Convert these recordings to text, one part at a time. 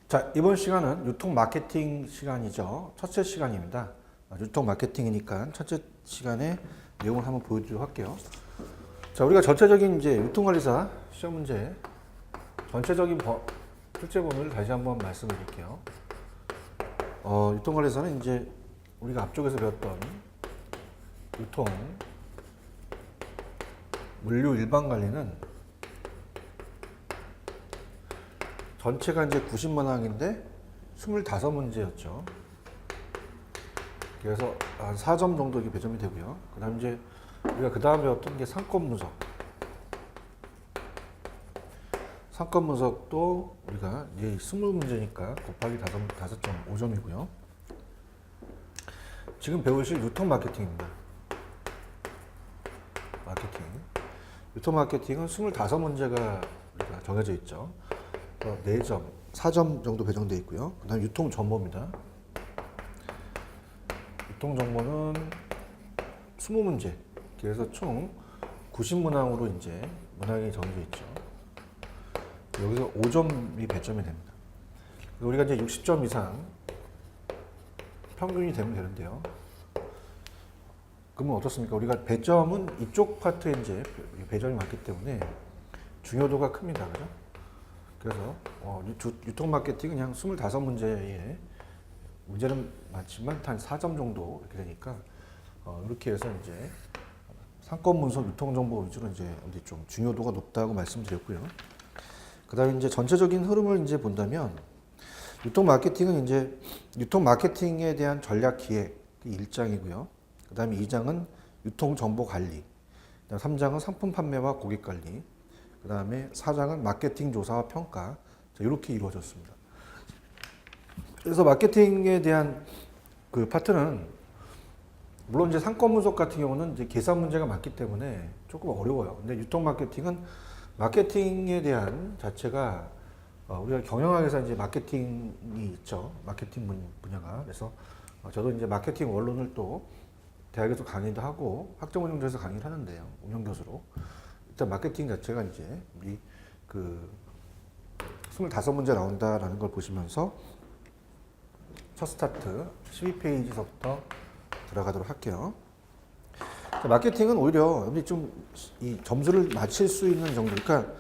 자, 이번 시간은 유통 마케팅 시간이죠. 첫째 시간입니다. 유통 마케팅이니까 첫째 시간에 내용을 한번 보여드리도록 할게요. 자, 우리가 전체적인 이제 유통관리사 시험 문제 전체적인 출제본을 다시 한번 말씀드릴게요. 유통관리사는 이제 우리가 앞쪽에서 배웠던 유통, 물류 일반 관리는 전체가 이제 90문항인데 25문제였죠. 그래서 한 4점 정도 이렇게 배점이 되고요. 그 다음 이제 우리가 그 다음 배웠던 게 상권 분석. 상권 분석도 우리가 이제 20문제니까 곱하기 5점이고요. 지금 배우실 유통 마케팅입니다. 마케팅. 유통 마케팅은 25문제가 우리가 정해져 있죠. 4점, 4점 정도 배정되어 있고요. 그 다음 유통 정보입니다. 유통 정보는 20문제. 그래서 총 90문항으로 이제 문항이 정해져 있죠. 여기서 5점이 배점이 됩니다. 우리가 이제 60점 이상 평균이 되면 되는데요. 그러면 어떻습니까? 우리가 배점은 이쪽 파트에 이제 배점이 많기 때문에 중요도가 큽니다. 그죠? 그래서 유통 마케팅은 그냥 25문제에 문제는 많지만 한 4점 정도 이렇게 되니까 이렇게 해서 이제 상권 분석, 유통 정보 위주로 이제 좀 중요도가 높다고 말씀드렸고요. 그다음에 이제 전체적인 흐름을 이제 본다면 유통 마케팅은 이제 유통 마케팅에 대한 전략 기획이 1장이고요. 그다음에 2장은 유통 정보 관리. 그다음 3장은 상품 판매와 고객 관리. 그 다음에 4장은 마케팅 조사와 평가. 이렇게 이루어졌습니다. 그래서 마케팅에 대한 그 파트는 물론 이제 상권 분석 같은 경우는 이제 계산 문제가 많기 때문에 조금 어려워요. 근데 유통 마케팅은 마케팅에 대한 자체가 우리가 경영학에서 이제 마케팅이 있죠. 마케팅 분야가. 그래서 저도 이제 마케팅 원론을 또 대학에서 강의도 하고 학점운영조에서 강의를 하는데요. 운영교수로. 일단 마케팅 자체가 이제 우리 그 25문제 나온다라는 걸 보시면서 첫 스타트 12페이지서부터 들어가도록 할게요. 자, 마케팅은 오히려 좀 이 점수를 맞출 수 있는 정도. 그러니까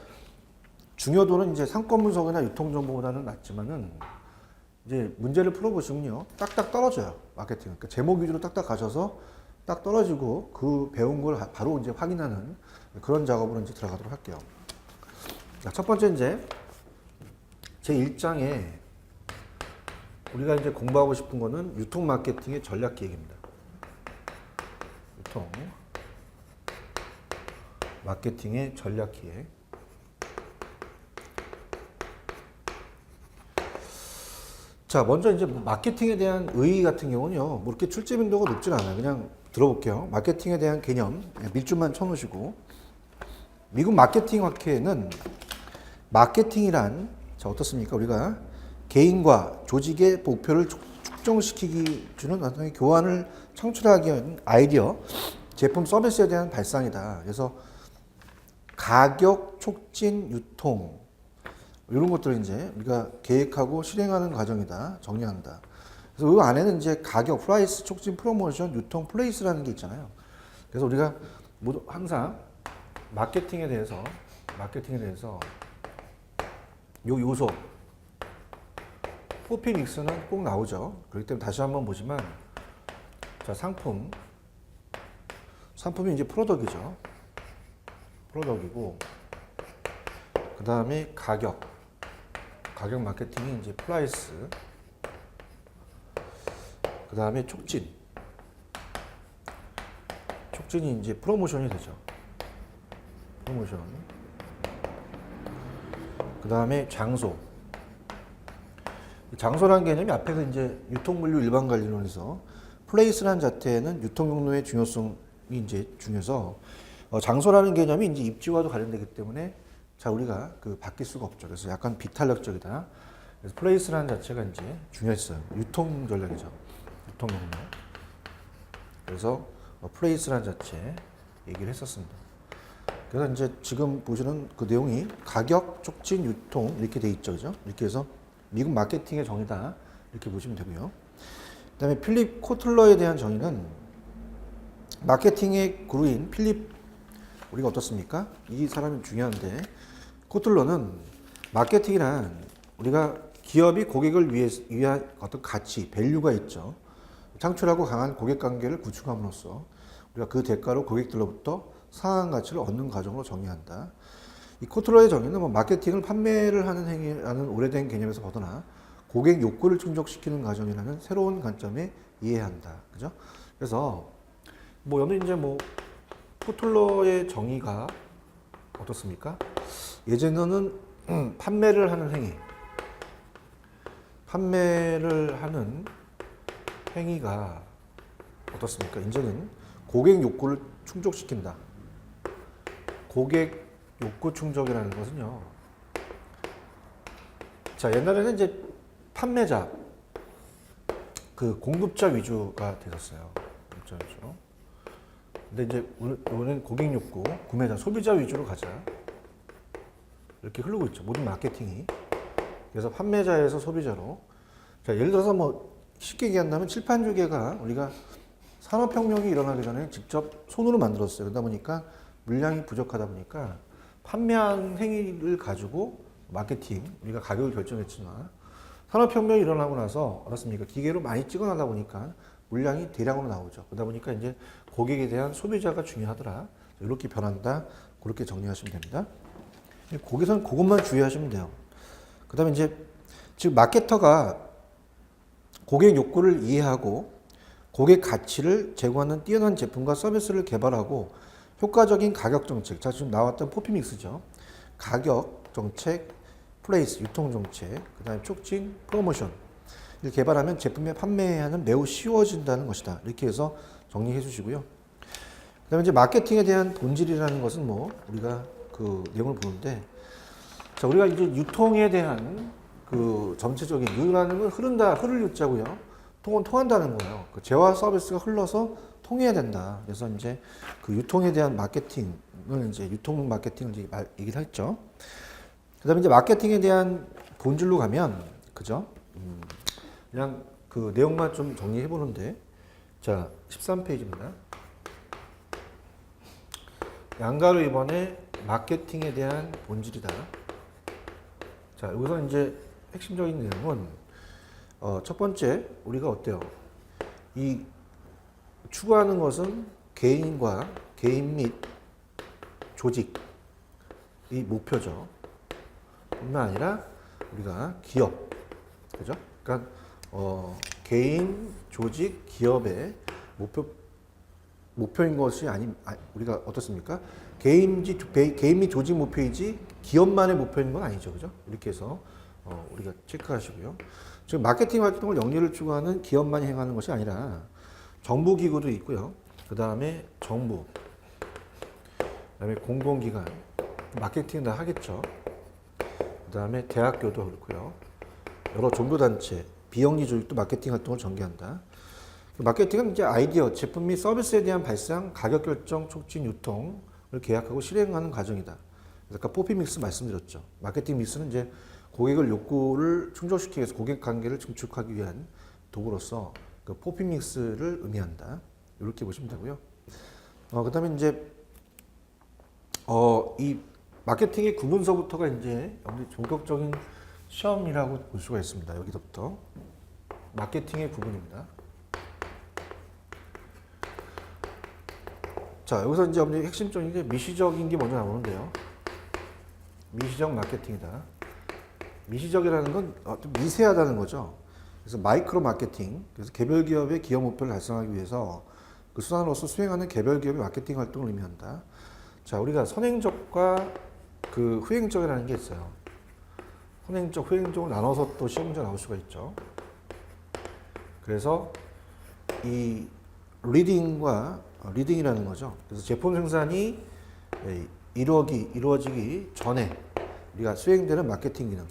중요도는 이제 상권 분석이나 유통 정보보다는 낮지만은 이제 문제를 풀어보시면요, 딱딱 떨어져요. 마케팅은. 그러니까 제목 위주로 딱딱 가셔서 딱 떨어지고 그 배운 걸 바로 이제 확인하는 그런 작업으로 이제 들어가도록 할게요. 자, 첫 번째 이제 제 1장에 우리가 이제 공부하고 싶은 거는 유통 마케팅의 전략 기획입니다. 유통 마케팅의 전략 기획. 자, 먼저 이제 마케팅에 대한 의의 같은 경우는요, 뭐 이렇게 출제 빈도가 높진 않아요. 그냥 들어볼게요. 마케팅에 대한 개념, 밑줄만 쳐놓으시고. 미국 마케팅 학회는 마케팅이란, 자, 어떻습니까? 우리가 개인과 조직의 목표를 축정시키기 주는 어떤 교환을 창출하기 위한 아이디어, 제품 서비스에 대한 발상이다. 그래서 가격, 촉진, 유통, 이런 것들을 이제 우리가 계획하고 실행하는 과정이다. 정리한다. 그래서 그 안에는 이제 가격, 프라이스, 촉진, 프로모션, 유통, 플레이스라는 게 있잖아요. 그래서 우리가 모두 항상 마케팅에 대해서 요 요소 4P6는 꼭 나오죠. 그렇기 때문에 다시 한번 보지만, 자, 상품이 이제 프로덕이죠. 프로덕이고, 그 다음에 가격 마케팅이 이제 프라이스, 그 다음에 촉진이 이제 프로모션이 되죠. 프로모션. 그 다음에 장소라는 개념이 앞에서 이제 유통물류 일반 관리론에서 플레이스라는 자체는 유통 경로의 중요성이 이제 중요해서 장소라는 개념이 이제 입지와도 관련되기 때문에 자, 우리가 바뀔 수가 없죠. 그래서 약간 비탄력적이다. 그래서 플레이스라는 자체가 이제 중요했어요. 유통 전략이죠. 유통 경로. 그래서 플레이스라는 자체 얘기를 했었습니다. 그래서 이제 지금 보시는 그 내용이 가격, 촉진, 유통 이렇게 돼 있죠. 그죠? 이렇게 해서 미국 마케팅의 정의다. 이렇게 보시면 되고요. 그 다음에 필립 코틀러에 대한 정의는 마케팅의 구루인 필립, 우리가 어떻습니까? 이 사람이 중요한데, 코틀러는 마케팅이란 우리가 기업이 고객을 위한 어떤 가치, 밸류가 있죠. 창출하고 강한 고객 관계를 구축함으로써 우리가 그 대가로 고객들로부터 상한 가치를 얻는 과정으로 정의한다. 이 코틀러의 정의는 뭐 마케팅을 판매를 하는 행위라는 오래된 개념에서 벗어나 고객 욕구를 충족시키는 과정이라는 새로운 관점에 이해한다. 그죠? 그래서 뭐 여기 이제 뭐 코틀러의 정의가 어떻습니까? 예전에는 판매를 하는 행위, 판매를 하는 행위가 어떻습니까? 이제는 고객 욕구를 충족시킨다. 고객 욕구 충족이라는 것은요. 자, 옛날에는 이제 판매자, 그 공급자 위주가 되었어요. 공급자 위주. 근데 이제 오늘은 고객 욕구, 구매자, 소비자 위주로 가자. 이렇게 흐르고 있죠. 모든 마케팅이. 그래서 판매자에서 소비자로. 자, 예를 들어서 뭐 쉽게 얘기한다면 칠판주계가 우리가 산업혁명이 일어나기 전에 직접 손으로 만들었어요. 그러다 보니까 물량이 부족하다 보니까 판매한 행위를 가지고 마케팅, 우리가 가격을 결정했지만 산업혁명이 일어나고 나서 어떻습니까? 기계로 많이 찍어나다 보니까 물량이 대량으로 나오죠. 그러다 보니까 이제 고객에 대한 소비자가 중요하더라. 이렇게 변한다. 그렇게 정리하시면 됩니다. 거기서는 그것만 주의하시면 돼요. 그 다음에 이제 즉 마케터가 고객 욕구를 이해하고 고객 가치를 제공하는 뛰어난 제품과 서비스를 개발하고 효과적인 가격 정책, 자 지금 나왔던 포피믹스죠. 가격 정책, 플레이스, 유통 정책, 그 다음에 촉진, 프로모션 을 개발하면 제품의 판매하는 매우 쉬워진다는 것이다. 이렇게 해서 정리해 주시고요. 그 다음에 이제 마케팅에 대한 본질이라는 것은 뭐 우리가 그 내용을 보는데, 자 우리가 이제 유통에 대한 그 전체적인 유라는 건 흐른다, 흐를 유자고요. 통은 통한다는 거예요. 그 재화 서비스가 흘러서 통해야 된다. 그래서 이제 그 유통에 대한 마케팅을 이제 유통 마케팅을 이제 얘기를 했죠. 그다음에 이제 마케팅에 대한 본질로 가면 그죠? 그냥 그 내용만 좀 정리해 보는데, 자 13페이지입니다. 양가로 이번에 마케팅에 대한 본질이다. 자 여기서 이제 핵심적인 내용은 첫 번째 우리가 어때요? 이 추구하는 것은 개인과 개인 및 조직이 목표죠. 뿐만 아니라 우리가 기업, 그죠? 그러니까 개인, 조직, 기업의 목표인 것이 우리가 어떻습니까? 개인 및 조직 목표이지 기업만의 목표인 건 아니죠, 그죠? 이렇게 해서 우리가 체크하시고요. 지금 마케팅 활동을 영리를 추구하는 기업만이 행하는 것이 아니라 정부 기구도 있고요. 그 다음에 정부, 그 다음에 공공기관, 마케팅 다 하겠죠. 그 다음에 대학교도 그렇고요. 여러 종교단체, 비영리 조직도 마케팅 활동을 전개한다. 마케팅은 이제 아이디어, 제품 및 서비스에 대한 발상, 가격 결정, 촉진, 유통을 계약하고 실행하는 과정이다. 그래서 아까 포피 믹스 말씀드렸죠. 마케팅 믹스는 이제 고객을 욕구를 충족시키기 위해서 고객 관계를 증축하기 위한 도구로서 그 포피 믹스를 의미한다. 이렇게 보시면 되고요. 그 다음에 이제 이 마케팅의 구문서부터가 이제 본격적인 시험이라고 볼 수가 있습니다. 여기서부터 마케팅의 구분입니다. 자 여기서 이제 핵심적인 게 미시적인 게 먼저 나오는데요. 미시적 마케팅이다. 미시적이라는 건 좀 미세하다는 거죠. 그래서 마이크로 마케팅, 그래서 개별 기업의 기업 목표를 달성하기 위해서 그 수단으로서 수행하는 개별 기업의 마케팅 활동을 의미한다. 자 우리가 선행적과 그 후행적이라는 게 있어요. 선행적, 후행적으로 나눠서 또 시험 문제 나올 수가 있죠. 그래서 이 리딩이라는 거죠. 그래서 제품 생산이 이루어지기 전에 우리가 수행되는 마케팅 기능.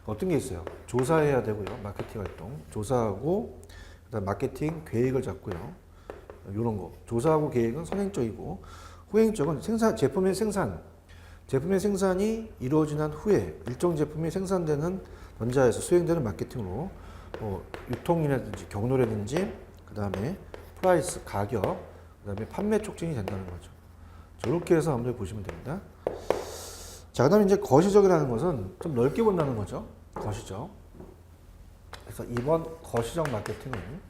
어떤 게 있어요? 조사해야 되고요. 마케팅 활동. 조사하고, 그다음 마케팅 계획을 잡고요. 이런 거. 조사하고 계획은 선행적이고, 후행적은 제품의 생산. 제품의 생산이 이루어진 한 후에 일정 제품이 생산되는 전자에서 수행되는 마케팅으로 유통이라든지 경로라든지 그 다음에 프라이스, 가격, 그 다음에 판매 촉진이 된다는 거죠. 저렇게 해서 한번 보시면 됩니다. 자, 그 다음에 이제 거시적이라는 것은 좀 넓게 본다는 거죠. 거시적. 그래서 이번 거시적 마케팅은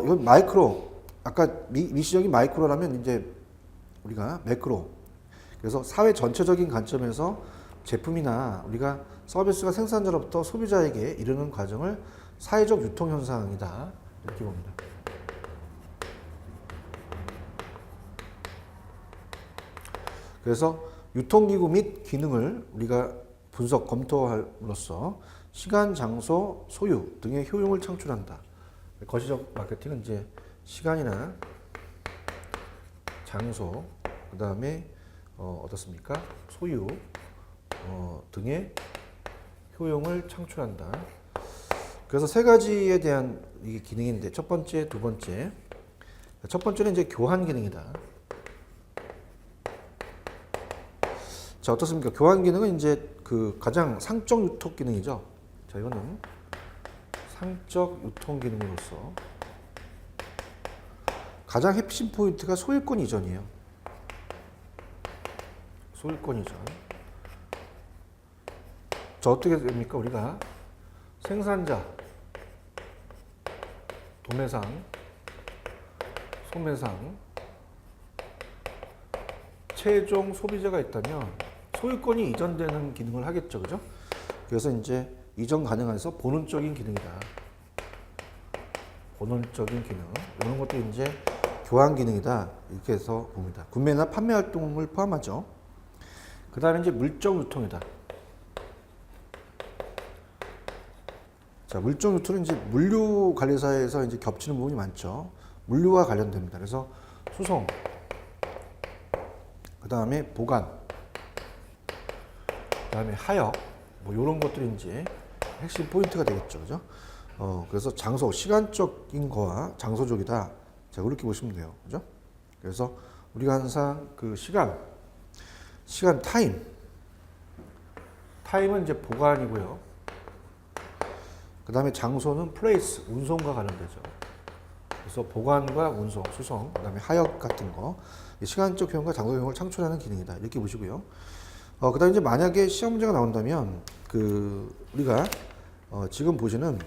이건 마이크로, 아까 미시적인 마이크로라면 이제 우리가 매크로. 그래서 사회 전체적인 관점에서 제품이나 우리가 서비스가 생산자로부터 소비자에게 이르는 과정을 사회적 유통 현상이다. 이렇게 봅니다. 그래서 유통기구 및 기능을 우리가 분석, 검토함으로써 시간, 장소, 소유 등의 효용을 창출한다. 거시적 마케팅은 이제 시간이나 장소, 그 다음에 어떻습니까? 소유 등의 효용을 창출한다. 그래서 세 가지에 대한 이게 기능인데 첫 번째, 두 번째. 첫 번째는 이제 교환 기능이다. 자, 어떻습니까? 교환 기능은 이제 그 가장 상적 유통 기능이죠. 자, 이거는 상적 유통 기능으로서 가장 핵심 포인트가 소유권 이전이에요. 소유권 이전. 자, 어떻게 됩니까? 우리가 생산자, 도매상, 소매상, 최종 소비자가 있다면 소유권이 이전되는 기능을 하겠죠. 그죠? 그래서 이제 이전 가능해서 본원적인 기능이다. 본원적인 기능. 이런 것도 이제 교환 기능이다. 이렇게 해서 봅니다. 구매나 판매 활동을 포함하죠. 그 다음에 이제 물적 유통이다. 자, 물적 유통은 이제 물류 관리사에서 이제 겹치는 부분이 많죠. 물류와 관련됩니다. 그래서 수송, 그 다음에 보관, 그 다음에 하역, 뭐 이런 것들이 이제 핵심 포인트가 되겠죠. 그죠? 그래서 장소, 시간적인 거와 장소적이다. 자, 그렇게 보시면 돼요. 그죠? 그래서 우리가 항상 그 시간, 타임은 이제 보관이고요. 그 다음에 장소는 플레이스, 운송과 관련되죠. 그래서 보관과 운송, 수송, 그 다음에 하역 같은 거, 시간적 효용과 장소 효용을 창출하는 기능이다. 이렇게 보시고요. 그 다음에 이제 만약에 시험 문제가 나온다면, 우리가, 지금 보시는,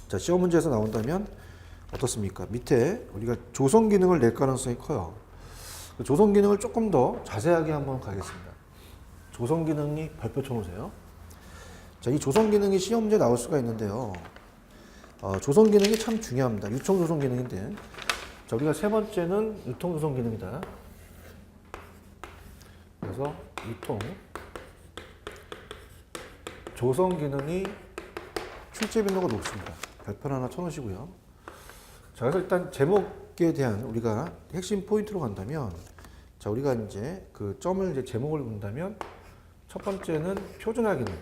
자, 시험 문제에서 나온다면, 어떻습니까? 밑에 우리가 조성 기능을 낼 가능성이 커요. 그 조성 기능을 조금 더 자세하게 한번 가겠습니다. 조성 기능이 발표 쳐놓으세요. 자, 이 조성 기능이 시험 문제 나올 수가 있는데요. 조성 기능이 참 중요합니다. 유통 조성 기능인데, 자, 우리가 세 번째는 유통 조성 기능이다. 그래서 유통 조성 기능이 출제 빈도가 높습니다. 별표 하나 쳐놓으시고요. 자, 그래서 일단 제목에 대한 우리가 핵심 포인트로 간다면, 자, 우리가 이제 그 점을 이제 제목을 본다면, 첫 번째는 표준화 기능.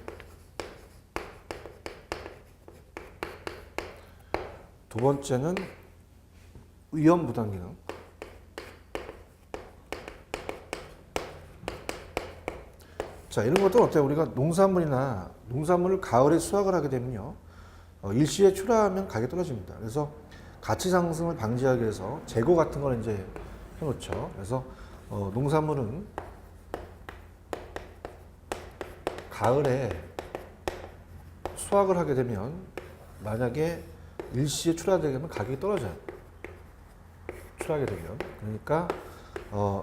두 번째는 위험 부담 기능. 자, 이런 것도 어때요? 우리가 농산물을 가을에 수확을 하게 되면요. 일시에 출하하면 가격이 떨어집니다. 그래서 가치 상승을 방지하기 위해서 재고 같은 걸 이제 해놓죠. 그래서 농산물은 가을에 수확을 하게 되면 만약에 일시에 출하되게 되면 가격이 떨어져요. 출하하게 되면. 그러니까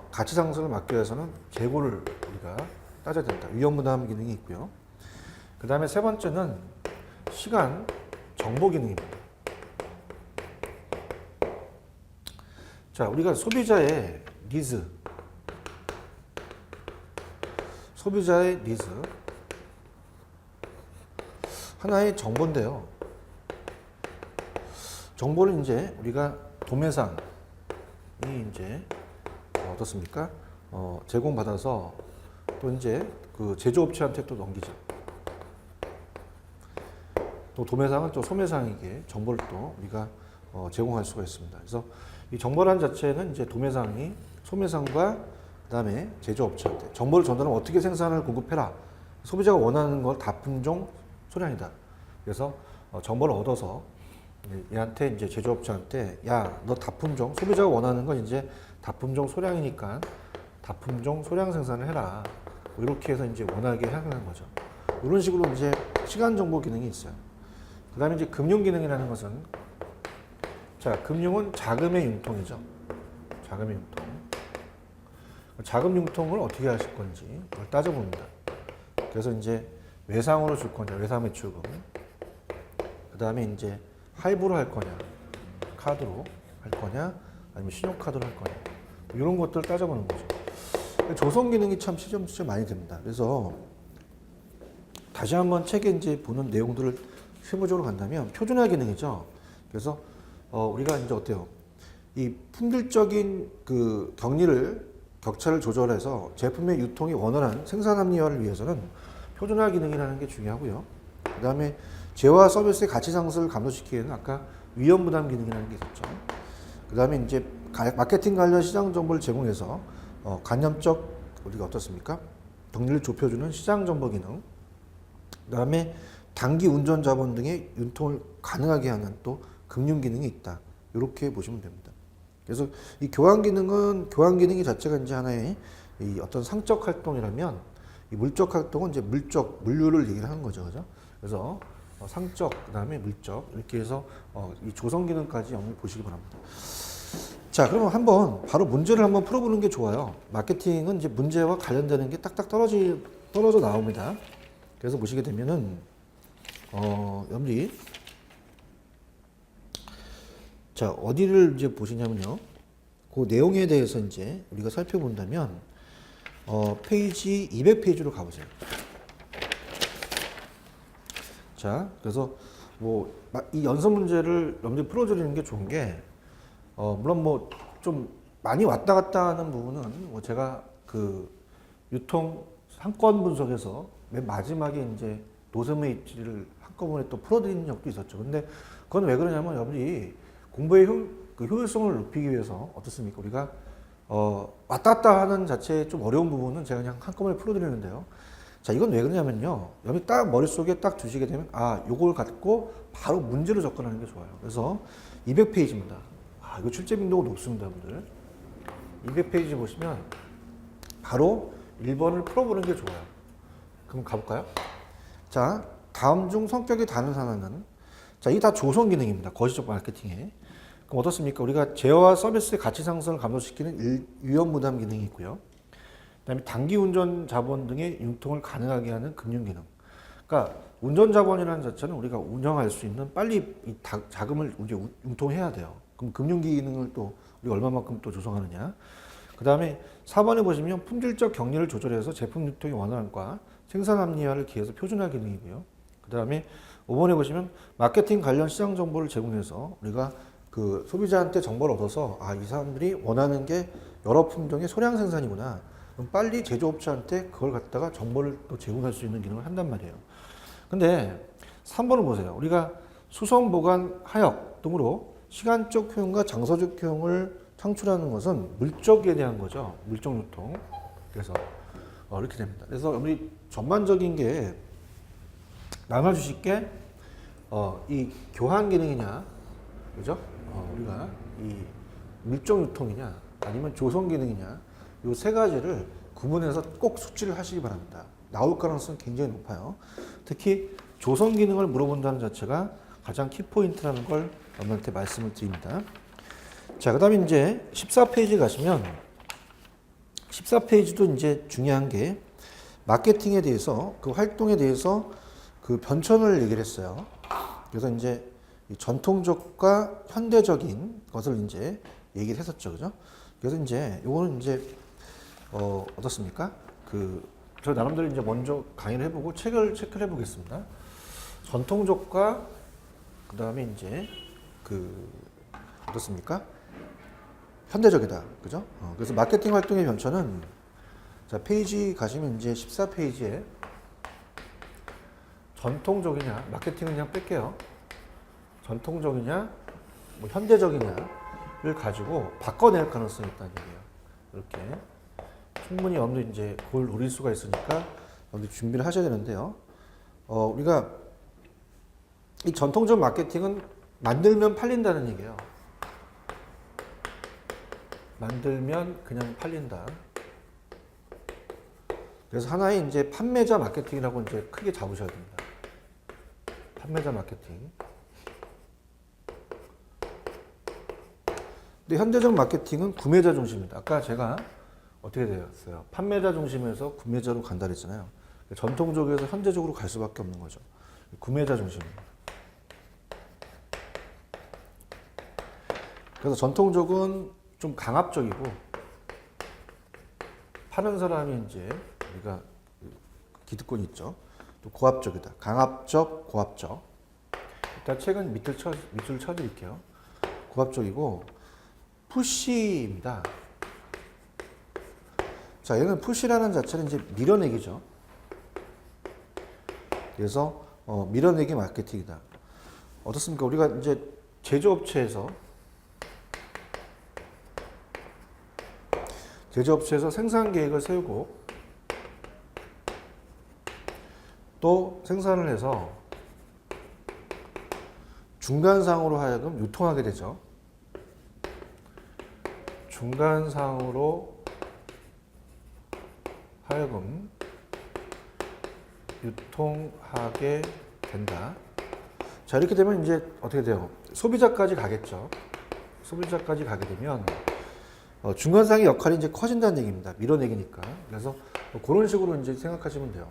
가치 상승을 막기 위해서는 재고를 우리가 따져야 된다. 위험 부담 기능이 있고요. 그 다음에 세 번째는 시간 정보 기능입니다. 자, 우리가 소비자의 니즈, 하나의 정보인데요. 정보를 이제 우리가 도매상이 이제 어떻습니까? 제공받아서 또 이제 그 제조업체한테 또 넘기죠. 또 도매상은 또 소매상에게 정보를 또 우리가 제공할 수가 있습니다. 그래서 이 정보란 자체는 이제 도매상이 소매상과 그다음에 제조업체한테 정보를 전달하면 어떻게 생산을 공급해라. 소비자가 원하는 걸 다품종 소량이다. 그래서 정보를 얻어서 얘한테 이제 제조업체한테 야, 너 다품종 소비자가 원하는 건 이제 다품종 소량이니까 다품종 소량 생산을 해라. 뭐 이렇게 해서 이제 원하게 하는 거죠. 이런 식으로 이제 시간 정보 기능이 있어요. 그다음에 이제 금융 기능이라는 것은 자, 금융은 자금의 융통이죠. 자금의 융통. 자금 융통을 어떻게 하실 건지 그걸 따져봅니다. 그래서 이제 외상으로 줄 거냐, 외상 매출금. 그 다음에 이제 할부로 할 거냐, 카드로 할 거냐, 아니면 신용카드로 할 거냐. 이런 것들을 따져보는 거죠. 조성 기능이 참 시점수점 많이 됩니다. 그래서 다시 한번 책에 이제 보는 내용들을 세부적으로 간다면 표준화 기능이죠. 그래서 우리가 이제 어때요? 이 품질적인 그 격차를 조절해서 제품의 유통이 원활한 생산 합리화를 위해서는 표준화 기능이라는 게 중요하고요. 그 다음에 재화 서비스의 가치 상승을 감소시키기 위해서는 아까 위험 부담 기능이라는 게 있었죠. 그 다음에 이제 마케팅 관련 시장 정보를 제공해서 간접적 우리가 어떻습니까? 격리를 좁혀주는 시장 정보 기능. 그 다음에 단기 운전 자본 등의 유통을 가능하게 하는 또 금융 기능이 있다. 이렇게 보시면 됩니다. 그래서 이 교환 기능이 자체가 이제 하나의 이 어떤 상적 활동이라면 이 물적 활동은 이제 물류를 얘기를 하는 거죠. 그죠? 그래서 상적, 그 다음에 물적, 이렇게 해서 이 조성 기능까지 한번 보시기 바랍니다. 자, 그러면 한번 바로 문제를 한번 풀어보는 게 좋아요. 마케팅은 이제 문제와 관련되는 게 딱딱 떨어져 나옵니다. 그래서 보시게 되면은, 여러분들이 자, 어디를 이제 보시냐면요. 그 내용에 대해서 이제 우리가 살펴본다면, 페이지 200페이지로 가보세요. 자, 그래서 뭐, 이 연습 문제를 여러분들이 풀어드리는 게 좋은 게, 물론 뭐, 좀 많이 왔다 갔다 하는 부분은 뭐 제가 그 유통 상권 분석에서 맨 마지막에 이제 노선의 입지를 한꺼번에 또 풀어드리는 적도 있었죠. 근데 그건 왜 그러냐면 여러분이 공부의 효율성을 높이기 위해서 어떻습니까? 우리가 왔다 갔다 하는 자체의 좀 어려운 부분은 제가 그냥 한꺼번에 풀어드리는데요. 자, 이건 왜 그러냐면요. 여기 딱 머릿속에 딱 두시게 되면 요걸 갖고 바로 문제로 접근하는 게 좋아요. 그래서 200페이지입니다. 이거 출제 빈도가 높습니다, 여러분들. 200페이지 보시면 바로 1번을 풀어보는 게 좋아요. 그럼 가볼까요? 자, 다음 중 성격이 다른 하나는 자, 이게 다 조성 기능입니다. 거시적 마케팅에. 그럼 어떻습니까? 우리가 제어와 서비스의 가치 상승을 감소시키는 위험 부담 기능이 있고요. 그다음에 단기 운전 자본 등의 융통을 가능하게 하는 금융 기능. 그러니까 운전 자본이라는 자체는 우리가 운영할 수 있는 빨리 이 자금을 이제 융통해야 돼요. 그럼 금융 기능을 또 우리가 얼마만큼 또 조성하느냐. 그다음에 4번에 보시면 품질적 격리를 조절해서 제품 유통의 원활함과 생산 합리화를 기해서 표준화 기능이고요. 그다음에 5번에 보시면 마케팅 관련 시장 정보를 제공해서 우리가 그 소비자한테 정보를 얻어서 이 사람들이 원하는 게 여러 품종의 소량 생산이구나. 그럼 빨리 제조업체한테 그걸 갖다가 정보를 또 제공할 수 있는 기능을 한단 말이에요. 근데 3번을 보세요. 우리가 수송, 보관, 하역 등으로 시간적 효용과 장소적 효용을 창출하는 것은 물적에 대한 거죠. 물적 유통. 그래서 이렇게 됩니다. 그래서 우리 전반적인 게 나눠주실 게 이 교환 기능이냐, 그죠? 우리가 이 물적 유통이냐, 아니면 조성 기능이냐, 이 세 가지를 구분해서 꼭 숙지를 하시기 바랍니다. 나올 가능성은 굉장히 높아요. 특히 조성 기능을 물어본다는 자체가 가장 키포인트라는 걸 여러분한테 말씀을 드립니다. 자, 그 다음에 이제 14페이지 가시면 14페이지도 이제 중요한 게 마케팅에 대해서 그 활동에 대해서 그 변천을 얘기를 했어요. 그래서 이제 전통적과 현대적인 것을 이제 얘기를 했었죠. 그죠? 그래서 이제 요거는 이제 어떻습니까? 저 나름대로 이제 먼저 강의를 해보고 책을 체크를 해보겠습니다. 전통적과 그 다음에 이제 어떻습니까? 현대적이다. 그죠? 그래서 마케팅 활동의 변천은 자, 페이지 가시면 이제 14페이지에 전통적이냐, 마케팅은 그냥 뺄게요. 전통적이냐, 뭐 현대적이냐, 가지고 바꿔낼 가능성이 있다는 얘기예요. 이렇게 충분히 여러분들 이제 그걸 노릴 수가 있으니까 여러분들 준비를 하셔야 되는데요. 우리가 이 전통적 마케팅은 만들면 팔린다는 얘기예요. 만들면 그냥 팔린다. 그래서 하나의 이제 판매자 마케팅이라고 이제 크게 잡으셔야 됩니다. 판매자 마케팅. 근데 현대적 마케팅은 구매자 중심입니다. 아까 제가 어떻게 되었어요? 판매자 중심에서 구매자로 간다 그랬잖아요. 전통적에서 현대적으로 갈 수밖에 없는 거죠. 구매자 중심입니다. 그래서 전통적은 좀 강압적이고 파는 사람이 이제 우리가 기득권이 있죠. 또 고압적이다. 강압적, 고압적. 일단 책은 밑줄 쳐드릴게요. 고압적이고 푸시입니다. 자, 얘는 푸시라는 자체는 이제 밀어내기죠. 그래서 밀어내기 마케팅이다. 어떻습니까? 우리가 이제 제조업체에서 생산 계획을 세우고 또 생산을 해서 중간상으로 하여금 유통하게 되죠. 중간상으로 하여금 유통하게 된다. 자, 이렇게 되면 이제 어떻게 돼요? 소비자까지 가겠죠. 소비자까지 가게 되면 중간상의 역할이 이제 커진다는 얘기입니다. 밀어내기니까. 그래서 그런 식으로 이제 생각하시면 돼요.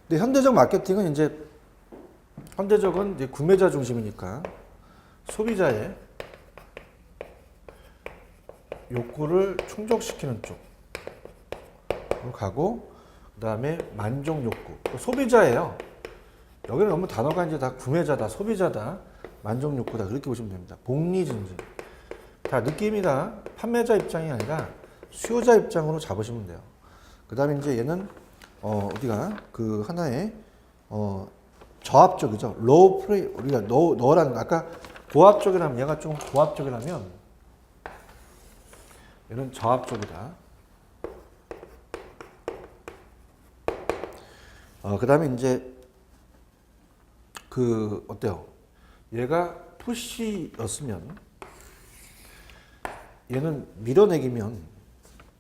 근데 현대적 마케팅은 현대적은 이제 구매자 중심이니까 소비자의 욕구를 충족시키는 쪽으로 가고, 그 다음에 만족 욕구. 소비자예요. 여기는 너무 단어가 이제 다 구매자다, 소비자다, 만족 욕구다, 그렇게 보시면 됩니다. 복리 증진. 다 느낌이 다 판매자 입장이 아니라 수요자 입장으로 잡으시면 돼요. 그 다음에 이제 얘는 어디가 그 하나의 저압적이죠. 로우 프레이, 우리가 너라는 아까 고압적이라면 얘가 좀 고압적이라면 얘는 저압적이다. 그 다음에 이제 그 어때요? 얘가 푸시였으면 얘는 밀어내기면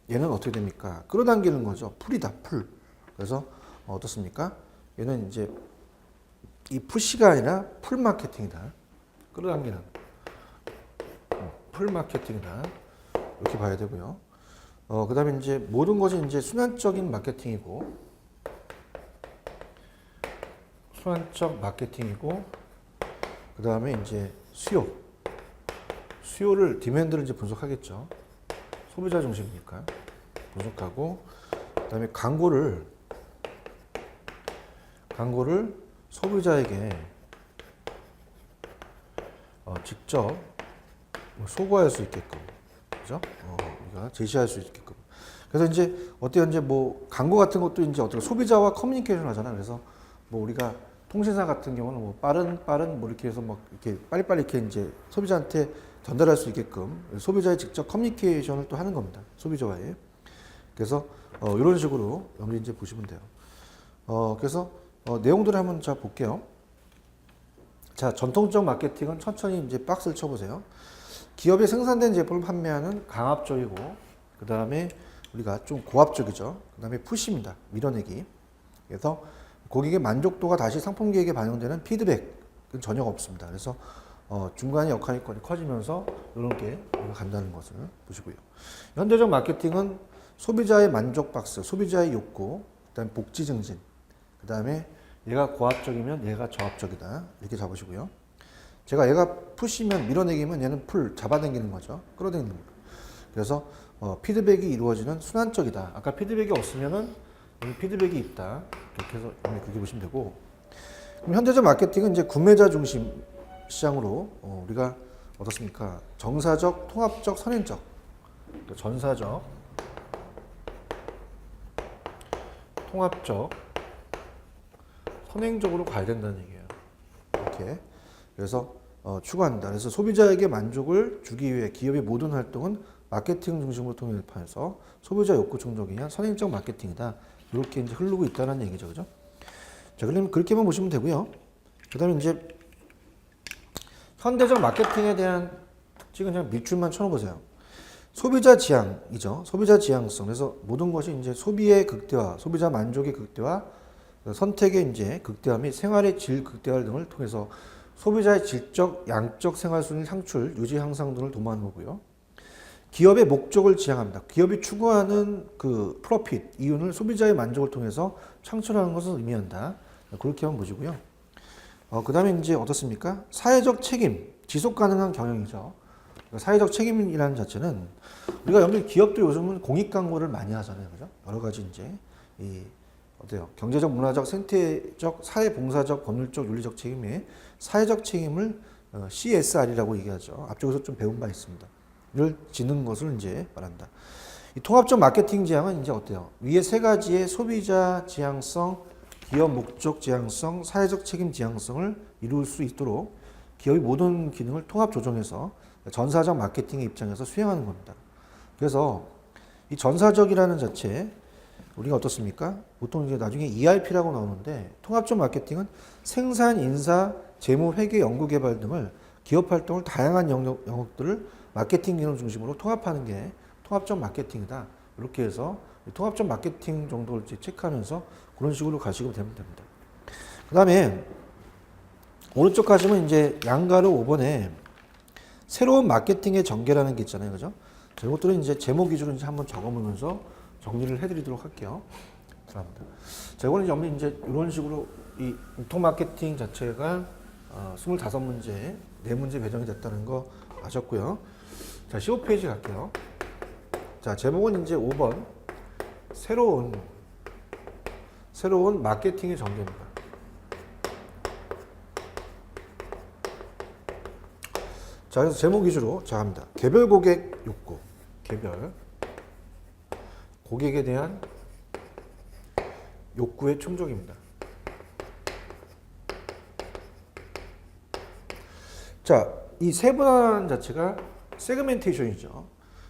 얘는 어떻게 됩니까? 끌어당기는 거죠. 풀이다, 풀. 그래서 어떻습니까? 얘는 이제 이 푸시가 아니라 풀 마케팅이다. 끌어당기는 풀 마케팅이다. 이렇게 봐야 되고요. 그 다음에 이제 모든 것이 이제 순환적인 마케팅이고, 순환적 마케팅이고, 그 다음에 이제 수요를, 디맨드를 이제 분석하겠죠. 소비자 중심이니까. 분석하고, 그 다음에 광고를 소비자에게 직접 소구할 수 있게끔, 그죠? 우리가 제시할 수 있게끔. 그래서 이제 어때요? 이제 뭐 광고 같은 것도 이제 어떻게 소비자와 커뮤니케이션 하잖아. 그래서 뭐 우리가 통신사 같은 경우는 뭐 빠른 뭐 이렇게 해서 막 이렇게 빨리빨리 이렇게 이제 소비자한테 전달할 수 있게끔 소비자의 직접 커뮤니케이션을 또 하는 겁니다. 소비자와의. 그래서 이런 식으로 여러분이 이제 보시면 돼요. 그래서 내용들을 한번 자 볼게요. 자, 전통적 마케팅은 천천히 이제 박스를 쳐보세요. 기업이 생산된 제품을 판매하는 강압적이고, 그 다음에 우리가 좀 고압적이죠. 그 다음에 푸시입니다. 밀어내기. 그래서 고객의 만족도가 다시 상품 계획에 반영되는 피드백은 전혀 없습니다. 그래서 중간에 역할이 커지면서 이런 게 간다는 것을 보시고요. 현대적 마케팅은 소비자의 만족 박스, 소비자의 욕구, 그다음에 복지 증진, 그다음에 얘가 고압적이면 얘가 저압적이다, 이렇게 잡으시고요. 제가 얘가 푸시면 밀어내기면 얘는 풀, 잡아당기는 거죠. 끌어당기는 겁니다. 그래서 피드백이 이루어지는 순환적이다. 아까 피드백이 없으면은 여기 피드백이 있다. 이렇게 해서 그렇게 보시면 되고. 그럼 현대적 마케팅은 이제 구매자 중심 시장으로 우리가 어떻습니까? 정사적, 통합적, 선행적, 그러니까 전사적, 통합적, 선행적으로 가야 된다는 얘기예요. 이렇게. 그래서 추구한다. 그래서 소비자에게 만족을 주기 위해 기업의 모든 활동은 마케팅 중심으로 통일해서 소비자 욕구 충족이 위한 선행적 마케팅이다. 이렇게 이제 흐르고 있다는 얘기죠, 그죠? 자, 그럼 그렇게만 보시면 되고요. 그다음에 이제 현대적 마케팅에 대한 특징은 그냥 밑줄만 쳐놓으세요. 소비자 지향이죠. 소비자 지향성. 그래서 모든 것이 이제 소비의 극대화, 소비자 만족의 극대화, 선택의 이제 극대화 및 생활의 질 극대화 등을 통해서 소비자의 질적, 양적 생활 수준 창출, 유지 향상 등을 도모하는 거고요. 기업의 목적을 지향합니다. 기업이 추구하는 그 프로핏, 이윤을 소비자의 만족을 통해서 창출하는 것을 의미한다. 그렇게 한번 보시고요. 그 다음에 이제 어떻습니까? 사회적 책임, 지속 가능한 경영이죠. 사회적 책임이라는 자체는 우리가 연일 기업도 요즘은 공익 광고를 많이 하잖아요. 그죠? 여러 가지 이제 어때요? 경제적, 문화적, 생태적, 사회봉사적, 법률적, 윤리적 책임에 사회적 책임을 CSR이라고 얘기하죠. 앞쪽에서 좀 배운 바 있습니다. 를 지는 것을 이제 말한다. 이 통합적 마케팅 지향은 이제 어때요? 위에 세 가지의 소비자 지향성, 기업 목적 지향성, 사회적 책임 지향성을 이룰 수 있도록 기업의 모든 기능을 통합 조정해서 전사적 마케팅의 입장에서 수행하는 겁니다. 그래서 이 전사적이라는 자체 우리가 어떻습니까? 보통 이제 나중에 ERP라고 나오는데 통합적 마케팅은 생산, 인사, 재무, 회계, 연구, 개발 등을 기업 활동을 다양한 영역들을 마케팅 기능 중심으로 통합하는 게 통합적 마케팅이다. 이렇게 해서 통합적 마케팅 정도를 이제 체크하면서 그런 식으로 가시면 됩니다. 그 다음에 오른쪽 가시면 이제 양가로 5번에 새로운 마케팅의 전개라는 게 있잖아요. 그죠? 이것들은 이제 제목 위주로 이제 한번 적어보면서 정리를 해드리도록 할게요. 자, 이거는 이제 이런 식으로 이 유통 마케팅 자체가 25문제, 4문제 배정이 됐다는 거 아셨고요. 자, 15페이지 갈게요. 자, 제목은 이제 5번. 새로운 마케팅의 전개입니다. 자, 그래서 제목 위주로 자 합니다. 개별 고객 욕구. 개별 고객에 대한 욕구의 충족입니다. 자, 이 세분화라는 자체가 세그멘테이션이죠.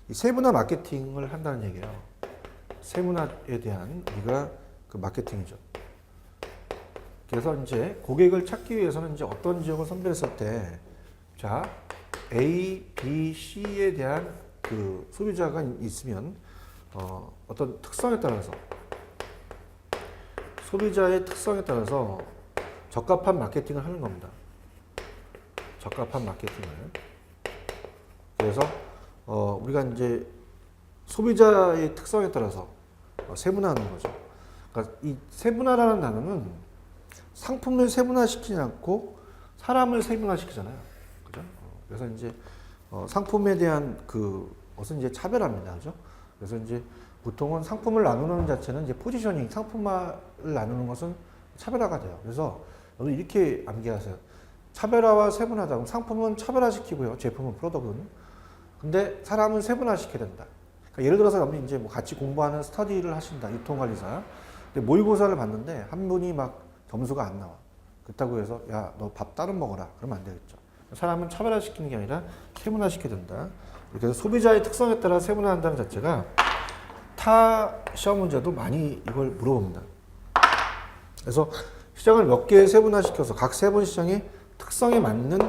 이 세분화 마케팅을 한다는 얘기예요. 세분화에 대한 우리가 그 마케팅이죠. 그래서 이제 고객을 찾기 위해서는 이제 어떤 지역을 선별했을 때, 자, A, B, C에 대한 그 소비자가 있으면 어떤 특성에 따라서 소비자의 특성에 따라서 적합한 마케팅을 하는 겁니다. 적합한 마케팅을. 그래서 우리가 이제 소비자의 특성에 따라서 세분화하는 거죠. 그러니까 이 세분화라는 단어는 상품을 세분화시키지 않고 사람을 세분화시키잖아요. 그죠? 그래서 이제 상품에 대한 것은 이제 차별화입니다. 그죠? 그래서 이제 보통은 상품을 나누는 자체는 이제 포지셔닝, 상품화를 나누는 것은 차별화가 돼요. 그래서 여러분 이렇게 암기하세요. 차별화와 세분화다. 그럼 상품은 차별화시키고요. 제품은 프로덕트는. 근데 사람은 세분화시켜야 된다. 그러니까 예를 들어서 여러분이 이제 뭐 같이 공부하는 스터디를 하신다. 유통관리사. 근데 모의고사를 봤는데 한 분이 막 점수가 안 나와. 그렇다고 해서 야, 너 밥 따로 먹어라. 그러면 안 되겠죠. 사람은 차별화시키는 게 아니라 세분화시켜야 된다. 이렇게 해서 소비자의 특성에 따라 세분화한다는 자체가 타 시험 문제도 많이 이걸 물어봅니다. 그래서 시장을 몇 개 세분화시켜서 각 세분 시장의 특성에 맞는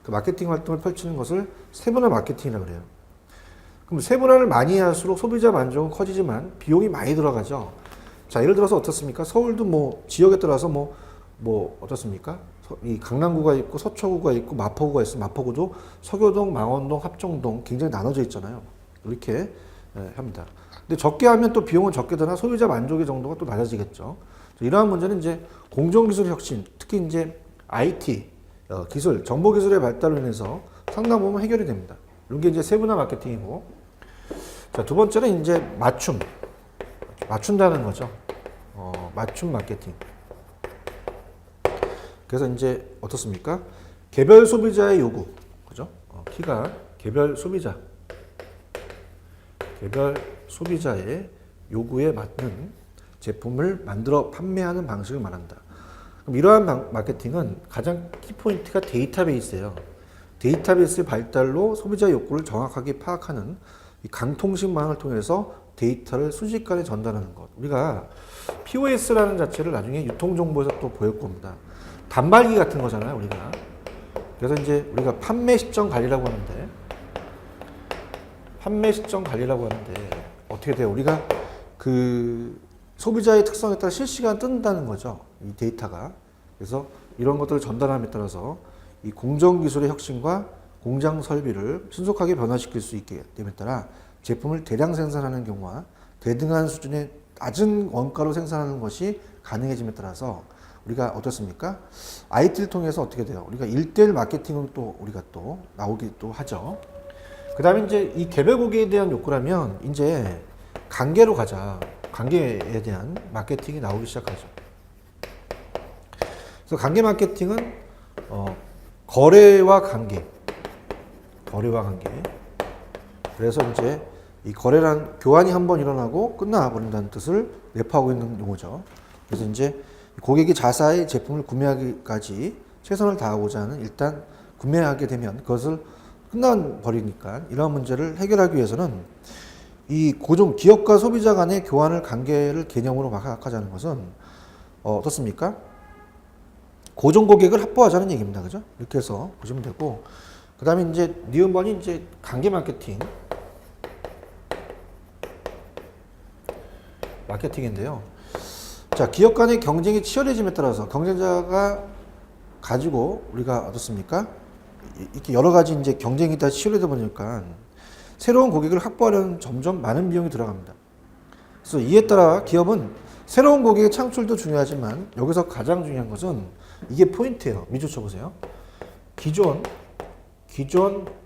그 마케팅 활동을 펼치는 것을 세분화 마케팅이라고 그래요. 그럼 세분화를 많이 할수록 소비자 만족은 커지지만 비용이 많이 들어가죠. 자, 예를 들어서 어떻습니까? 서울도 뭐 지역에 따라서 뭐 어떻습니까? 이 강남구가 있고 서초구가 있고 마포구가 있으면 마포구도 서교동, 망원동, 합정동 굉장히 나눠져 있잖아요. 이렇게 합니다. 근데 적게 하면 또 비용은 적게 드나 소비자 만족의 정도가 또 낮아지겠죠. 이러한 문제는 이제 공정기술 혁신, 특히 이제 IT 기술, 정보기술의 발달로 인해서 상당 부분 해결이 됩니다. 이런 게 이제 세분화 마케팅이고, 자, 두 번째는 이제 맞춘다는 거죠. 맞춤 마케팅. 그래서 이제 어떻습니까? 개별 소비자의 요구, 그죠? 키가 개별 소비자의 요구에 맞는 제품을 만들어 판매하는 방식을 말한다. 그럼 이러한 마케팅은 가장 키포인트가 데이터베이스예요. 데이터베이스의 발달로 소비자 욕구를 정확하게 파악하는 이 강통식망을 통해서 데이터를 순식간에 전달하는 것. 우리가 POS라는 자체를 나중에 유통정보에서 또 보일 겁니다. 단말기 같은 거잖아요, 우리가. 그래서 이제 우리가 판매 시점 관리라고 하는데, 어떻게 돼요? 우리가 그 소비자의 특성에 따라 실시간 뜬다는 거죠, 이 데이터가. 그래서 이런 것들을 전달함에 따라서 이 공정기술의 혁신과 공장 설비를 신속하게 변화시킬 수 있게 됨에 따라 제품을 대량 생산하는 경우와 대등한 수준의 낮은 원가로 생산하는 것이 가능해짐에 따라서 우리가 어떻습니까? IT를 통해서 어떻게 돼요? 우리가 1대1 마케팅은 또 우리가 또 나오기도 하죠. 그 다음에 이제 이 개별 고객에 대한 욕구라면 이제 관계로 가자. 관계에 대한 마케팅이 나오기 시작하죠. 그래서 관계 마케팅은 거래와 관계. 그래서 이제 이 거래란 교환이 한번 일어나고 끝나버린다는 뜻을 내포하고 있는 용어죠. 그래서 이제 고객이 자사의 제품을 구매하기까지 최선을 다하고자 하는, 일단 구매하게 되면 그것을 끝나버리니까 이러한 문제를 해결하기 위해서는 이 고정 기업과 소비자 간의 교환을 관계를 개념으로 파악하자는 것은 어떻습니까? 고정 고객을 확보하자는 얘기입니다. 그죠? 이렇게 해서 보시면 되고, 그 다음에 이제 니은번이 이제 관계 마케팅인데요. 자, 기업 간의 경쟁이 치열해짐에 따라서 경쟁자가 가지고 우리가 어떻습니까? 이렇게 여러 가지 이제 경쟁이 다 치열하다 보니까 새로운 고객을 확보하려면 점점 많은 비용이 들어갑니다. 그래서 이에 따라 기업은 새로운 고객의 창출도 중요하지만 여기서 가장 중요한 것은 이게 포인트예요. 밑줄 쳐보세요. 기존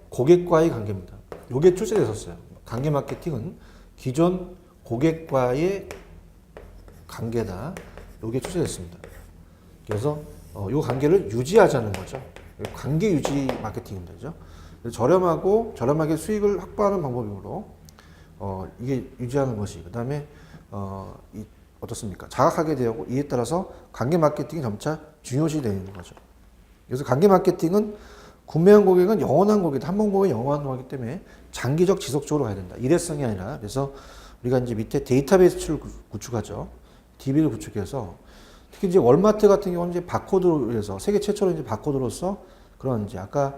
고객과의 관계입니다. 이게 출세됐었어요. 관계 마케팅은 기존 고객과의 관계다. 이게 출세됐습니다. 그래서 이 관계를 유지하자는 거죠. 관계 유지 마케팅입니다. 그죠? 저렴하게 수익을 확보하는 방법으로 이게 유지하는 것이, 그 다음에 어떻습니까? 자각하게 되고, 이에 따라서 관계 마케팅이 점차 중요시 되는 거죠. 그래서 관계 마케팅은 구매한 고객은 영원한 고객, 한 번 고객이 영원한 거기 때문에 장기적 지속적으로 가야 된다. 일회성이 아니라. 그래서 우리가 이제 밑에 데이터베이스를 구축하죠. DB를 구축해서 특히 이제 월마트 같은 경우는 이제 바코드로 해서 세계 최초로 이제 바코드로서 그런 이제 아까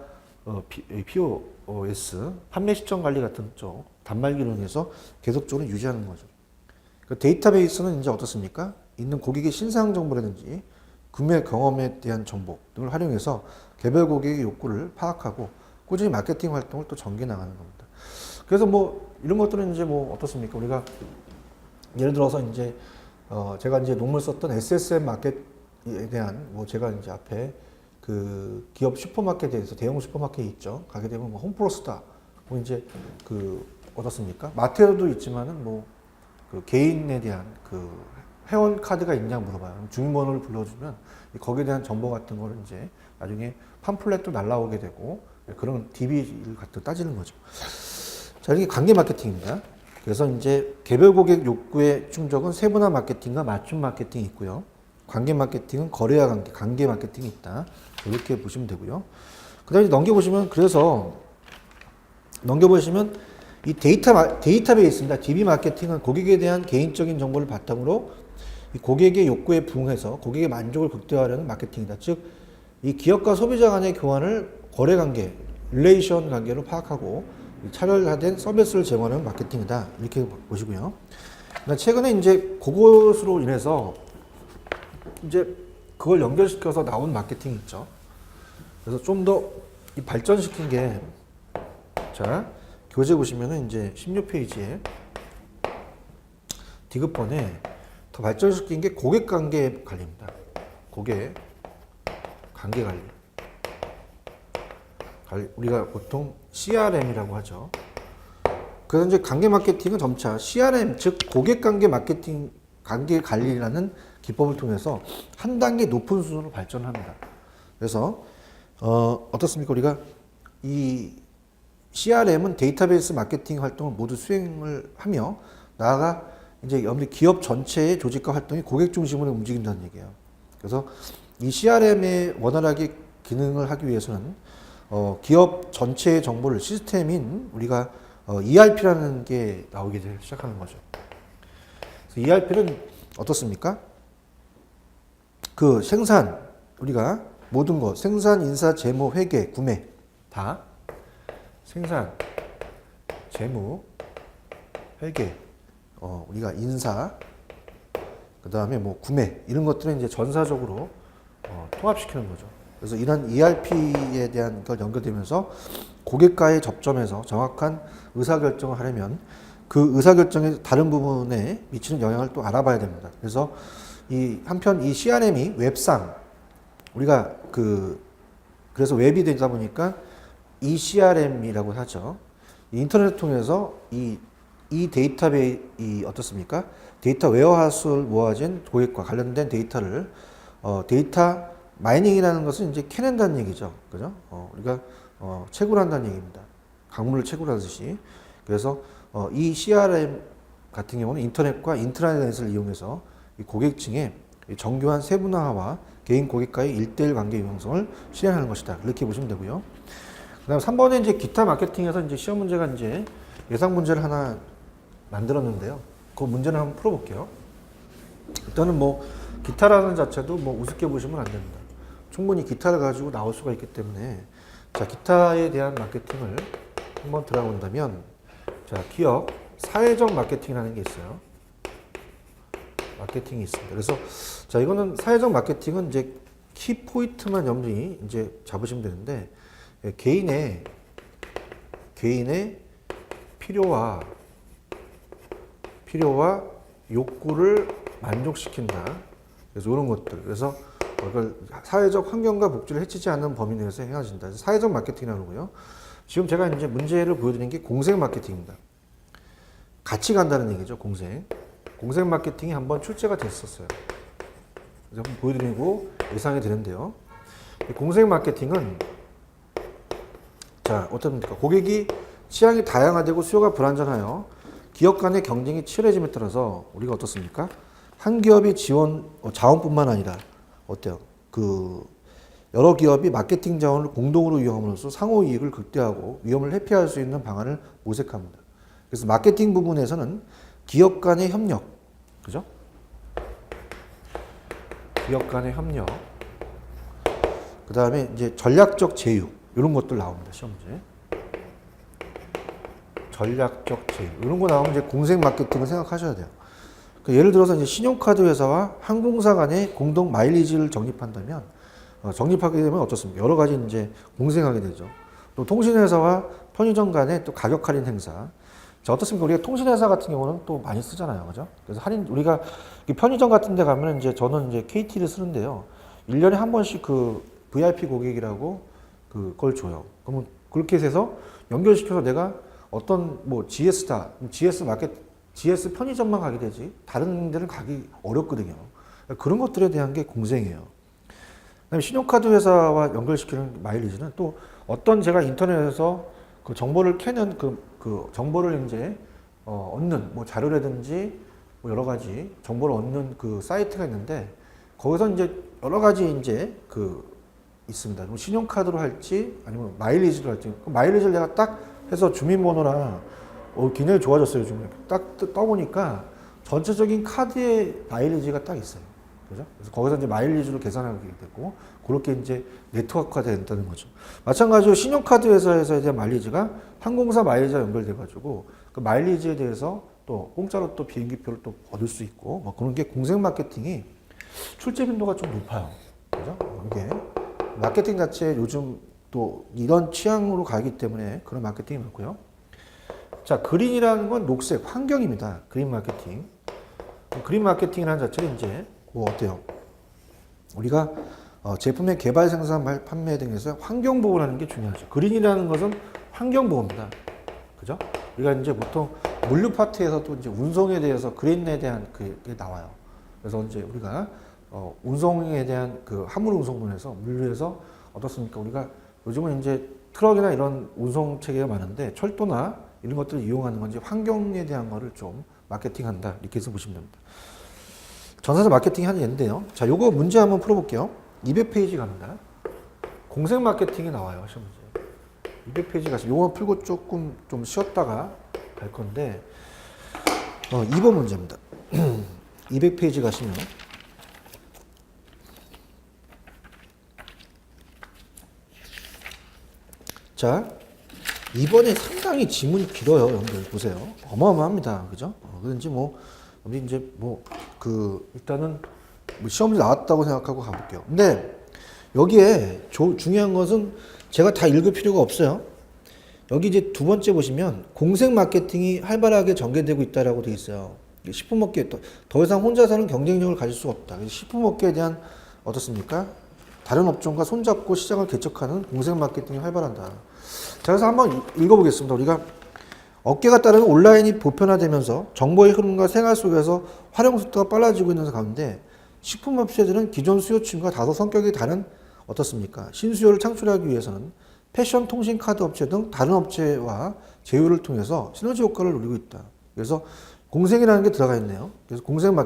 POS 판매 시점 관리 같은 쪽 단말기로 해서 계속적으로 유지하는 거죠. 그 데이터베이스는 이제 어떻습니까? 있는 고객의 신상 정보라든지 구매 경험에 대한 정보 등을 활용해서 개별 고객의 욕구를 파악하고 꾸준히 마케팅 활동을 또 전개 나가는 겁니다. 그래서 뭐 이런 것들은 이제 뭐 어떻습니까? 우리가 예를 들어서 이제 제가 이제 논문 썼던 SSM 마켓에 대한 뭐 제가 이제 앞에 그 기업 슈퍼마켓에 대해서 대형 슈퍼마켓이 있죠. 가게 되면 뭐 홈플러스다. 뭐 이제 그 어떻습니까? 마트에도 있지만은 뭐 그 개인에 대한 그 회원 카드가 있냐 물어봐요. 주민번호를 불러주면 거기에 대한 정보 같은 거를 이제 나중에 팜플렛도 날라오게 되고 그런 DB를 갖다 따지는 거죠. 자, 이게 관계 마케팅입니다. 그래서 이제 개별 고객 욕구의 충족은 세분화 마케팅과 맞춤 마케팅이 있고요. 관계 마케팅은 거래와 관계 마케팅이 있다. 이렇게 보시면 되고요. 그 다음에 넘겨보시면 이 데이터베이스입니다. DB 마케팅은 고객에 대한 개인적인 정보를 바탕으로 이 고객의 욕구에 부응해서 고객의 만족을 극대화하려는 마케팅이다. 즉, 이 기업과 소비자 간의 교환을 거래 관계, 릴레이션 관계로 파악하고 차별화된 서비스를 제공하는 마케팅이다. 이렇게 보시고요. 최근에 이제 그것으로 인해서 이제 그걸 연결시켜서 나온 마케팅이 있죠. 그래서 좀 더 발전시킨 게, 자, 교재 보시면은 이제 16페이지에 디귿번에 더 발전시킨 게 고객 관계 관리입니다. 고객 관계 관리. 우리가 보통 CRM이라고 하죠. 그래서 이제 관계 마케팅은 점차 CRM, 즉 고객 관계 마케팅, 관계 관리라는 기법을 통해서 한 단계 높은 수준으로 발전합니다. 그래서 어떻습니까? 우리가 이 CRM은 데이터베이스 마케팅 활동을 모두 수행을 하며 나아가 이제 기업 전체의 조직과 활동이 고객 중심으로 움직인다는 얘기예요. 그래서 이 CRM의 원활하게 기능을 하기 위해서는 기업 전체의 정보를 시스템인 우리가 ERP라는 게 나오기 시작하는 거죠. ERP는 어떻습니까? 그 생산, 우리가 모든 것, 생산, 인사, 재무, 회계, 구매 다 생산, 재무, 회계, 우리가 인사, 그 다음에 뭐 구매 이런 것들은 이제 전사적으로 통합시키는 거죠. 그래서 이런 ERP에 대한 걸 연결되면서 고객과의 접점에서 정확한 의사결정을 하려면 그 의사결정의 다른 부분에 미치는 영향을 또 알아봐야 됩니다. 그래서 한편 이 CRM이 웹상, 우리가 그래서 웹이 되다 보니까 ECRM이라고 하죠. 인터넷을 통해서 이 어떻습니까? 데이터 웨어하우스를 모아진 고객과 관련된 데이터를 데이터 마이닝이라는 것은 이제 캐낸다는 얘기죠. 그죠? 우리가 채굴한다는 얘기입니다. 강물을 채굴하듯이. 그래서 이 CRM 같은 경우는 인터넷과 인트라넷을 이용해서 이 고객층의 정교한 세분화와 개인 고객과의 1대1 관계 유형성을 실현하는 것이다. 이렇게 보시면 되고요. 그다음 3번에 이제 기타 마케팅에서 이제 시험 문제가 이제 예상 문제를 하나 만들었는데요. 그 문제를 한번 풀어볼게요. 일단은 뭐 기타라는 자체도 뭐 우습게 보시면 안 됩니다. 충분히 기타를 가지고 나올 수가 있기 때문에 자, 기타에 대한 마케팅을 한번 들어본다면 자, 기업 사회적 마케팅이라는 게 있어요. 마케팅이 있습니다. 그래서 자, 이거는 사회적 마케팅은 이제 키 포인트만 염두에 이제 잡으시면 되는데 개인의 필요와 욕구를 만족시킨다. 그래서 이런 것들. 그래서 이걸 사회적 환경과 복지를 해치지 않는 범위 내에서 행해진다. 사회적 마케팅이라는 거고요. 지금 제가 이제 문제를 보여드린 게 공생 마케팅입니다. 같이 간다는 얘기죠. 공생 마케팅이 한번 출제가 됐었어요. 그래서 한번 보여드리고 예상이 되는데요. 공생 마케팅은 자, 어떻습니까? 고객이 취향이 다양화되고 수요가 불안정하여 기업 간의 경쟁이 치열해짐에 따라서 우리가 어떻습니까? 한 기업이 자원뿐만 아니라 어때요? 여러 기업이 마케팅 자원을 공동으로 이용함으로써 상호 이익을 극대화하고 위험을 회피할 수 있는 방안을 모색합니다. 그래서 마케팅 부분에서는 기업 간의 협력, 그죠? 기업 간의 협력, 그 다음에 이제 전략적 제휴, 이런 것들 나옵니다. 시험 문제. 전략적 제휴. 이런 거 나오면 이제 공생 마케팅을 생각하셔야 돼요. 예를 들어서 이제 신용카드 회사와 항공사 간의 공동 마일리지를 적립한다면, 적립하게 되면 어떻습니까? 여러 가지 이제 공생하게 되죠. 또 통신회사와 편의점 간의 또 가격 할인 행사. 자, 어떻습니까? 우리가 통신회사 같은 경우는 또 많이 쓰잖아요. 그죠? 그래서 우리가 편의점 같은 데 가면 이제 저는 이제 KT를 쓰는데요. 1년에 한 번씩 그 VIP 고객이라고 그걸 줘요. 그러면 그렇게 해서 연결시켜서 내가 어떤 뭐 GS 편의점만 가게 되지 다른 데는 가기 어렵거든요. 그런 것들에 대한 게 공생이에요. 그다음에 신용카드 회사와 연결시키는 마일리지는 또 어떤 제가 인터넷에서 그 정보를 캐는 그 정보를 이제 얻는 뭐 자료라든지 뭐 여러 가지 정보를 얻는 그 사이트가 있는데 거기서 이제 여러 가지 이제 있습니다. 뭐 신용카드로 할지 아니면 마일리지로 할지 그 마일리지를 내가 딱 해서 주민번호랑 굉장히 좋아졌어요. 요즘 딱 떠보니까 전체적인 카드의 마일리지가 딱 있어요. 그죠? 그래서 거기서 이제 마일리지로 계산하게 되고 그렇게 이제 네트워크가 된다는 거죠. 마찬가지로 신용카드 회사에서에 대한 마일리지가 항공사 마일리지와 연결돼가지고 그 마일리지에 대해서 또 공짜로 또 비행기표를 또 얻을 수 있고 뭐 그런 게 공생 마케팅이 출제 빈도가 좀 높아요. 그죠? 이게 마케팅 자체 요즘 또 이런 취향으로 가기 때문에 그런 마케팅이 많고요. 자, 그린이라는 건 녹색, 환경입니다. 그린 마케팅. 그린 마케팅이라는 자체는 이제 어때요? 우리가 제품의 개발, 생산, 판매 등에서 환경 보호를 하는 게 중요하죠. 그린이라는 것은 환경 보호입니다. 그죠? 우리가 이제 보통 물류 파트에서 또 이제 운송에 대해서 그린에 대한 그게 나와요. 그래서 이제 우리가 운송에 대한 그 화물 운송론에서 물류에서 어떻습니까? 우리가 요즘은 이제 트럭이나 이런 운송 체계가 많은데 철도나 이런 것들을 이용하는 건지 환경에 대한 거를 좀 마케팅한다. 이렇게 해서 보시면 됩니다. 전사자 마케팅 하는 예인데요. 자, 요거 문제 한번 풀어볼게요. 200페이지 갑니다. 공생 마케팅이 나와요. 시험 문제. 200페이지 가서 요거 풀고 조금 좀 쉬었다가 갈 건데 2번 문제입니다. 200페이지 가시면 자, 이번에 상당히 지문이 길어요. 여러분들 보세요. 어마어마합니다. 그죠? 그런지 우리 이제 일단은 시험이 나왔다고 생각하고 가볼게요. 근데 여기에 중요한 것은 제가 다 읽을 필요가 없어요. 여기 이제 두 번째 보시면 공생 마케팅이 활발하게 전개되고 있다라고 되어 있어요. 식품업계 더 이상 혼자서는 경쟁력을 가질 수가 없다. 그래서 식품업계에 대한 어떻습니까? 다른 업종과 손잡고 시장을 개척하는 공생 마케팅이 활발한다. 자, 그래서 한번 읽어보겠습니다. 우리가 업계가 따르는 온라인이 보편화되면서 정보의 흐름과 생활 속에서 활용 속도가 빨라지고 있는 가운데 식품업체들은 기존 수요층과 다소 성격이 다른 어떻습니까? 신수요를 창출하기 위해서는 패션, 통신, 카드 업체 등 다른 업체와 제휴를 통해서 시너지 효과를 누리고 있다. 그래서 공생이라는 게 들어가 있네요. 그래서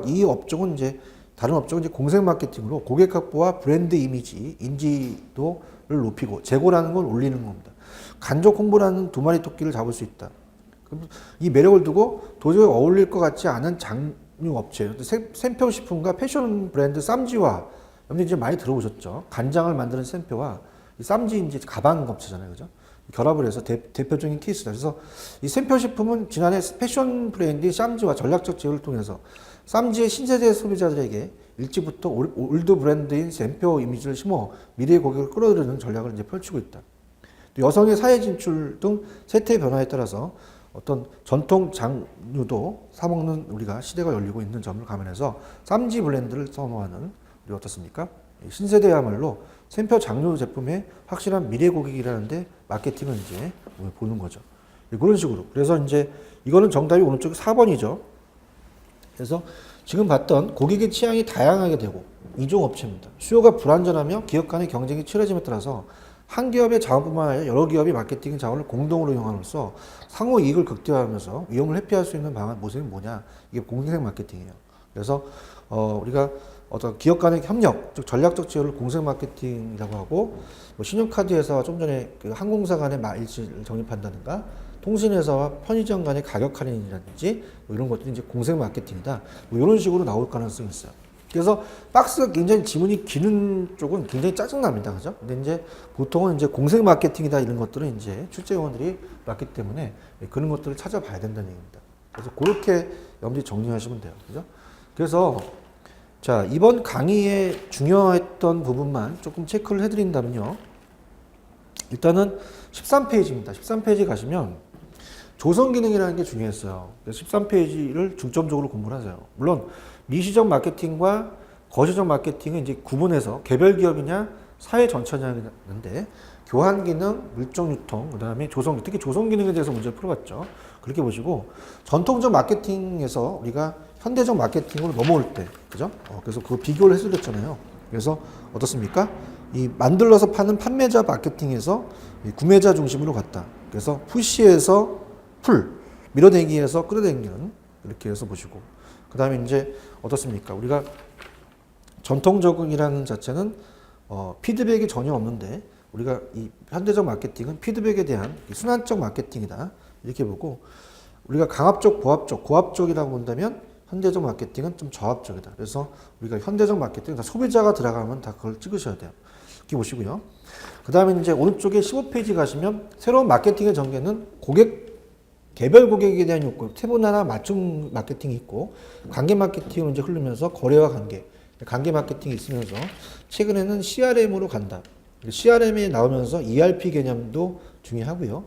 이 업종은 이제 다른 업종은 이제 공생 마케팅으로 고객 확보와 브랜드 이미지, 인지도를 높이고 재고라는 걸 올리는 겁니다. 간접 홍보라는 두 마리 토끼를 잡을 수 있다. 이 매력을 두고 도저히 어울릴 것 같지 않은 장류 업체, 샘표식품과 패션 브랜드 쌈지와 여러분들 이제 많이 들어보셨죠? 간장을 만드는 샘표와 이 쌈지 이제 가방 업체잖아요, 그죠? 결합을 해서 대표적인 케이스다. 그래서 이 샘표식품은 지난해 패션 브랜드 쌈지와 전략적 제휴를 통해서 쌈지의 신세대 소비자들에게 일찍부터 올드 브랜드인 샘표 이미지를 심어 미래의 고객을 끌어들이는 전략을 이제 펼치고 있다. 여성의 사회 진출 등 세태의 변화에 따라서 어떤 전통 장류도 사먹는 우리가 시대가 열리고 있는 점을 감안해서 쌈지 브랜드를 선호하는 우리 어떻습니까? 신세대야말로 샘표 장류 제품의 확실한 미래 고객이라는데 마케팅을 이제 보는 거죠. 그런 식으로. 그래서 이제 이거는 정답이 오른쪽에 4번이죠. 그래서 지금 봤던 고객의 취향이 다양하게 되고 이종 업체입니다. 수요가 불안전하며 기업 간의 경쟁이 치열해짐에 따라서 한 기업의 자원뿐만 아니라 여러 기업이 마케팅 자원을 공동으로 이용함으로써 상호 이익을 극대화하면서 위험을 회피할 수 있는 방안 모습이 뭐냐? 이게 공생 마케팅이에요. 그래서 우리가 어떤 기업 간의 협력, 즉 전략적 제휴를 공생 마케팅이라고 하고 신용카드 회사와 좀 전에 그 항공사 간의 마일을 적립한다든가 통신회사와 편의점 간의 가격 할인이라든지 이런 것들이 이제 공생 마케팅이다. 이런 식으로 나올 가능성이 있어요. 그래서 박스가 굉장히 지문이 기는 쪽은 굉장히 짜증납니다. 그죠? 근데 이제 보통은 이제 공생 마케팅이다 이런 것들은 이제 출제 요원들이 맞기 때문에 그런 것들을 찾아봐야 된다는 얘기입니다. 그래서 그렇게 여러분들이 정리하시면 돼요. 그죠? 그래서 자, 이번 강의에 중요했던 부분만 조금 체크를 해드린다면요. 일단은 13페이지입니다. 13페이지 가시면 조성 기능이라는 게 중요했어요. 그래서 13페이지를 중점적으로 공부를 하세요. 물론 미시적 마케팅과 거시적 마케팅은 이제 구분해서 개별 기업이냐 사회 전체냐는데 교환 기능, 물정 유통, 그다음에 조성, 특히 조성 기능에 대해서 문제를 풀어봤죠. 그렇게 보시고 전통적 마케팅에서 우리가 현대적 마케팅으로 넘어올 때, 그죠? 그래서 그 비교를 해드렸잖아요. 그래서 어떻습니까? 이 만들어서 파는 판매자 마케팅에서 구매자 중심으로 갔다. 그래서 푸시에서 풀, 밀어내기에서 끌어당기는 이렇게 해서 보시고. 그 다음에 이제 어떻습니까? 우리가 전통적이라는 자체는 피드백이 전혀 없는데 우리가 이 현대적 마케팅은 피드백에 대한 순환적 마케팅이다. 이렇게 보고 우리가 강압적, 보합적, 고압적이라고 본다면 현대적 마케팅은 좀 저압적이다. 그래서 우리가 현대적 마케팅, 다 소비자가 들어가면 다 그걸 찍으셔야 돼요. 이렇게 보시고요. 그 다음에 이제 오른쪽에 15페이지 가시면 새로운 마케팅의 전개는 개별 고객에 대한 욕구, 세분화나 맞춤 마케팅이 있고 관계 마케팅으로 이제 흐르면서 거래와 관계 마케팅이 있으면서 최근에는 CRM으로 간다. CRM이 나오면서 ERP 개념도 중요하고요.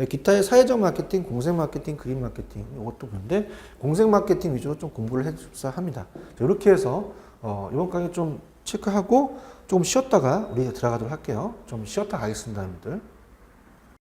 기타의 사회적 마케팅, 공생 마케팅, 그림 마케팅 이것도 보는데 공생 마케팅 위주로 좀 공부를 해주셔야 합니다. 이렇게 해서 이번 강의 좀 체크하고 좀 쉬었다가 우리 들어가도록 할게요. 좀 쉬었다 가겠습니다, 여러분들.